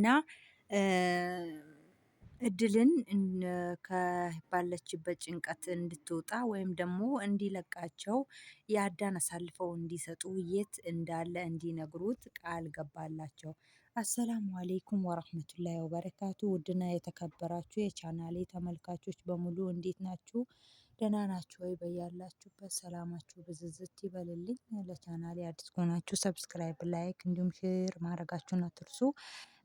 እና እድልን ባለችበት ጭንቀት እንድትወጣ ወይም ደግሞ እንዲለቃቸው የአዳን አሳልፈው እንዲሰጡ የት እንዳለ እንዲነግሩት ቃል ገባላቸው። አሰላሙ አሌይኩም ወረህመቱላሂ ወበረካቱ። ውድና የተከበራችሁ የቻናሌ ተመልካቾች በሙሉ እንዴት ናችሁ? ደህና ናችሁ ወይ? በያላችሁበት ሰላማችሁ ብዝዝት ይበልልኝ። ለቻናሌ አዲስ ከሆናችሁ ሰብስክራይብ፣ ላይክ እንዲሁም ሼር ማድረጋችሁን አትርሱ።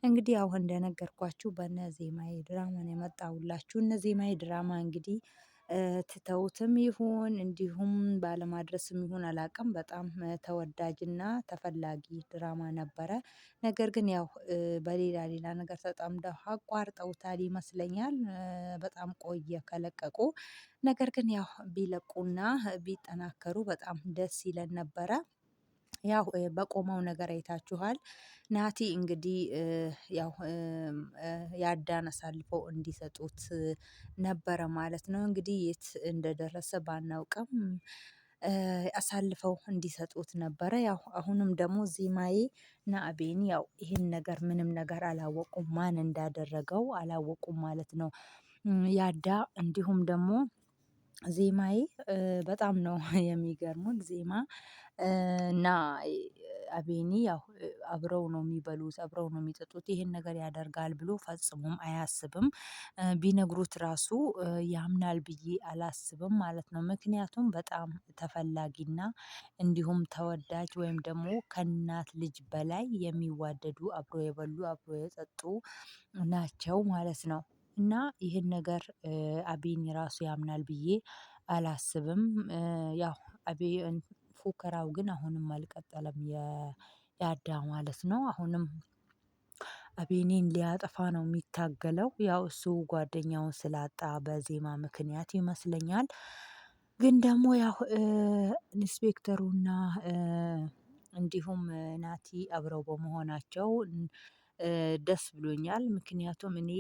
እንግዲህ ያው እንደነገርኳችሁ በነ ዜማዬ ድራማ ነው የመጣሁላችሁ። እነ ዜማዬ ድራማ እንግዲህ ትተውትም ይሁን እንዲሁም ባለማድረስም ይሁን አላውቅም፣ በጣም ተወዳጅና ተፈላጊ ድራማ ነበረ። ነገር ግን ያው በሌላ ሌላ ነገር ተጠምደው አቋርጠውታል ይመስለኛል። በጣም ቆየ ከለቀቁ። ነገር ግን ያው ቢለቁና ቢጠናከሩ በጣም ደስ ይለን ነበረ። ያው በቆመው ነገር አይታችኋል። ናቲ እንግዲህ ያው የአዳን አሳልፈው እንዲሰጡት ነበረ ማለት ነው። እንግዲህ የት እንደደረሰ ባናውቅም አሳልፈው እንዲሰጡት ነበረ። ያው አሁንም ደግሞ ዜማዬ እና አቤኒ ያው ይሄን ነገር ምንም ነገር አላወቁም፣ ማን እንዳደረገው አላወቁም ማለት ነው። ያዳ እንዲሁም ደግሞ ዜማዬ በጣም ነው የሚገርሙት። ዜማ እና አቤኒ ያው አብረው ነው የሚበሉት፣ አብረው ነው የሚጠጡት። ይሄን ነገር ያደርጋል ብሎ ፈጽሞም አያስብም። ቢነግሩት ራሱ ያምናል ብዬ አላስብም ማለት ነው። ምክንያቱም በጣም ተፈላጊና እንዲሁም ተወዳጅ ወይም ደግሞ ከእናት ልጅ በላይ የሚዋደዱ አብሮ የበሉ አብሮ የጠጡ ናቸው ማለት ነው። እና ይህን ነገር አቤኒ ራሱ ያምናል ብዬ አላስብም። ያው ፉከራው ግን አሁንም አልቀጠለም። ያዳ ማለት ነው አሁንም አቤኒን ሊያጠፋ ነው የሚታገለው። ያው እሱ ጓደኛውን ስላጣ በዜማ ምክንያት ይመስለኛል። ግን ደግሞ ያው ኢንስፔክተሩና እንዲሁም ናቲ አብረው በመሆናቸው ደስ ብሎኛል። ምክንያቱም እኔ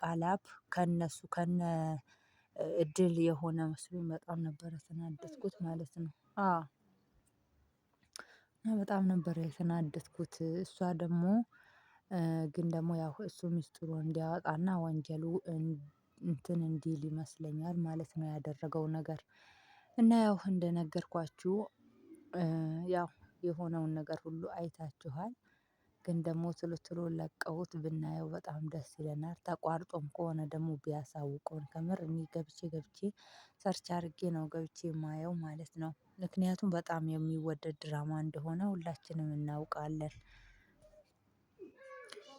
ቃላብ ከነሱ ከነ እድል የሆነ መስሎኝ በጣም ነበረ የተናደድኩት ማለት ነው። በጣም ነበረ የተናደድኩት። እሷ ደግሞ ግን ደግሞ ያው እሱ ሚስጥሩ እንዲያወጣና ወንጀሉ እንትን እንዲል ይመስለኛል ማለት ነው ያደረገው ነገር። እና ያው እንደነገርኳችሁ ያው የሆነውን ነገር ሁሉ አይታችኋል። ግን ደግሞ ቶሎ ቶሎ ለቀውት ብናየው በጣም ደስ ይለናል። ተቋርጦም ከሆነ ደግሞ ቢያሳውቁን። ከምር እኔ ገብቼ ሰርች አድርጌ ነው ገብቼ የማየው ማለት ነው። ምክንያቱም በጣም የሚወደድ ድራማ እንደሆነ ሁላችንም እናውቃለን።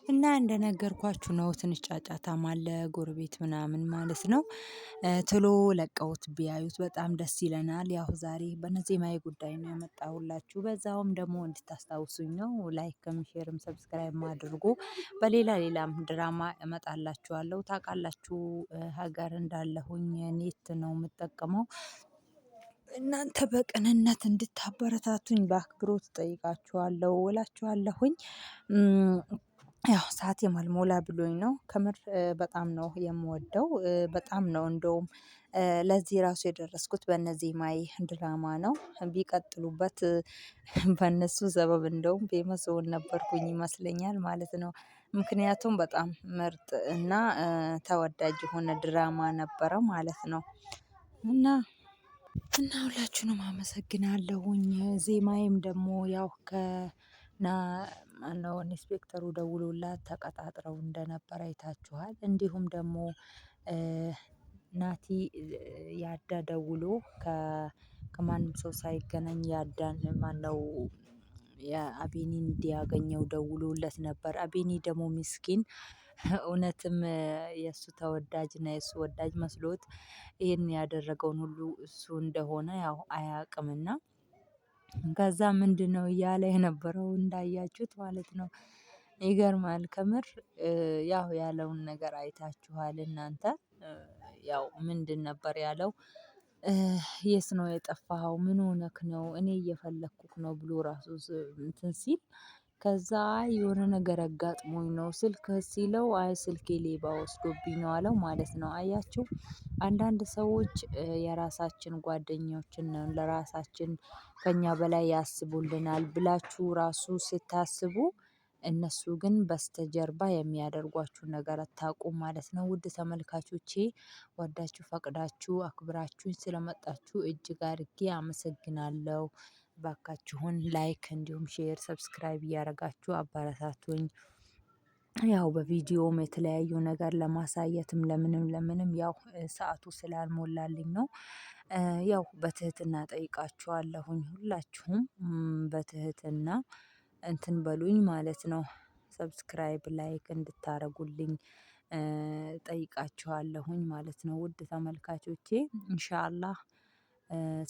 እና እንደነገርኳችሁ ነው ትንሽ ጫጫታም አለ ጎረቤት ምናምን ማለት ነው። ቶሎ ለቀውት ቢያዩት በጣም ደስ ይለናል። ያው ዛሬ በነዜማዬ ጉዳይ ነው ያመጣሁላችሁ። በዛውም ደግሞ እንድታስታውሱኝ ነው። ላይክም ሼርም ሰብስክራይብ አድርጉ። በሌላ ሌላም ድራማ እመጣላችኋለሁ። ታውቃላችሁ ሀገር እንዳለሁኝ ኔት ነው የምጠቀመው። እናንተ በቅንነት እንድታበረታቱኝ በአክብሮት እጠይቃችኋለሁ እላችኋለሁኝ። ያው ሰዓቴም አልሞላ ብሎኝ ነው። ከምር በጣም ነው የምወደው። በጣም ነው እንደውም ለዚህ ራሱ የደረስኩት በነዜማዬ ድራማ ነው። ቢቀጥሉበት በእነሱ ሰበብ እንደውም ፌመስ እሆን ነበርኩኝ ይመስለኛል ማለት ነው። ምክንያቱም በጣም ምርጥ እና ተወዳጅ የሆነ ድራማ ነበረ ማለት ነው። እና ሁላችሁንም አመሰግናለሁኝ። ዜማዬም ደግሞ ያው ማነው ኢንስፔክተሩ ደውሎላት ተቀጣጥረው እንደነበር አይታችኋል። እንዲሁም ደግሞ ናቲ ያዳ ደውሎ ከማንም ሰው ሳይገናኝ ያዳን ማነው የአቤኒን እንዲያገኘው ደውሎለት ነበር። አቤኒ ደግሞ ምስኪን እውነትም የእሱ ተወዳጅ እና የእሱ ወዳጅ መስሎት ይሄን ያደረገውን ሁሉ እሱ እንደሆነ ያው አያውቅምና ከዛ ምንድነው እያለ የነበረው እንዳያችሁት ማለት ነው። ይገርማል ከምር። ያው ያለውን ነገር አይታችኋል እናንተ። ያው ምንድን ነበር ያለው? የት ነው የጠፋኸው? ምን ሆነክ ነው? እኔ እየፈለኩክ ነው ብሎ ራሱ እንትን ሲል ከዛ የሆነ ነገር አጋጥሞኝ ነው ስልክህ ሲለው አይ ስልኬ ሌባ ወስዶብኝ ነው አለው ማለት ነው። አያችሁ አንዳንድ ሰዎች የራሳችን ጓደኞችን ነው ለራሳችን ከእኛ በላይ ያስቡልናል ብላችሁ ራሱ ስታስቡ እነሱ ግን በስተጀርባ የሚያደርጓችሁ ነገር አታውቁም ማለት ነው። ውድ ተመልካቾቼ ወዳችሁ ፈቅዳችሁ አክብራችሁኝ ስለመጣችሁ እጅግ አድርጌ አመሰግናለሁ። ባካችሁን ላይክ እንዲሁም ሼር ሰብስክራይብ እያደረጋችሁ አበረታቱኝ። ያው በቪዲዮም የተለያዩ ነገር ለማሳየትም ለምንም ያው ሰዓቱ ስላልሞላልኝ ነው። ያው በትህትና ጠይቃችኋለሁኝ ሁላችሁም በትህትና እንትን በሉኝ ማለት ነው። ሰብስክራይብ ላይክ እንድታረጉልኝ ጠይቃችኋለሁኝ ማለት ነው። ውድ ተመልካቾቼ ኢንሻአላህ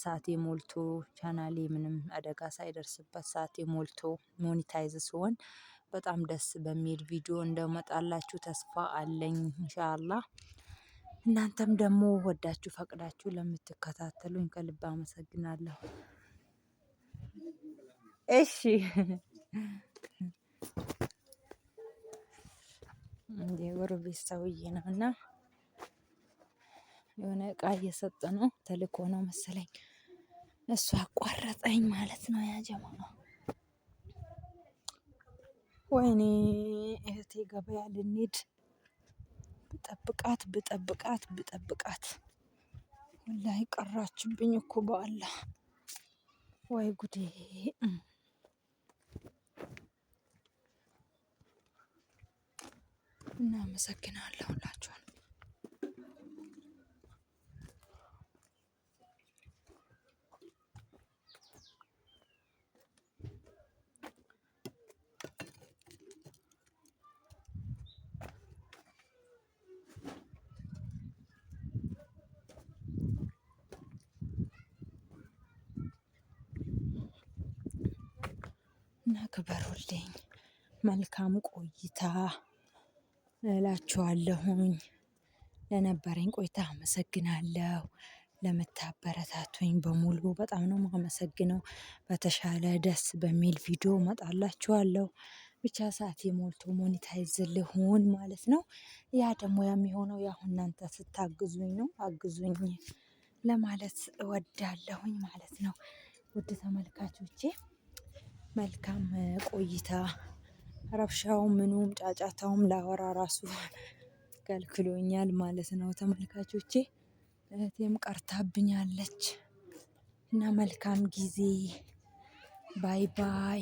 ሰዓቴ ሞልቶ ቻናሌ ምንም አደጋ ሳይደርስበት ሰዓቴ ሞልቶ ሞኒታይዝ ሲሆን በጣም ደስ በሚል ቪዲዮ እንደመጣላችሁ ተስፋ አለኝ ኢንሻአላህ። እናንተም ደግሞ ወዳችሁ ፈቅዳችሁ ለምትከታተሉኝ ከልብ አመሰግናለሁ። እሺ እንዴ ጎረቤት ሰውዬ ነው እና የሆነ እቃ እየሰጠ ነው ተልኮ ነው መሰለኝ። እሱ አቋረጠኝ ማለት ነው። ያ ጀማዓ ወይኔ እህቴ ገበያ ልንሄድ ብጠብቃት ወላሂ ቀራችብኝ እኮ በአላህ ወይ ጉዴ። እናመሰግናለሁ ሁላችሁንም። እና ክበሩልኝ። መልካም ቆይታ እላችኋለሁኝ። ለነበረኝ ቆይታ አመሰግናለሁ። ለምታበረታቱኝ በሙሉ በጣም ነው የማመሰግነው። በተሻለ ደስ በሚል ቪዲዮ እመጣላችኋለሁ። ብቻ ሰዓቴ ሞልቶ ሞኒታይዝ ልሁን ማለት ነው። ያ ደግሞ የሚሆነው ያው እናንተ ስታግዙኝ ነው። አግዙኝ ለማለት እወዳለሁኝ ማለት ነው። ውድ ተመልካቾቼ መልካም ቆይታ። ረብሻውም ምኑም ጫጫታውም ላወራ ራሱ ከልክሎኛል ማለት ነው። ተመልካቾቼ እህቴም ቀርታብኛለች እና መልካም ጊዜ። ባይ ባይ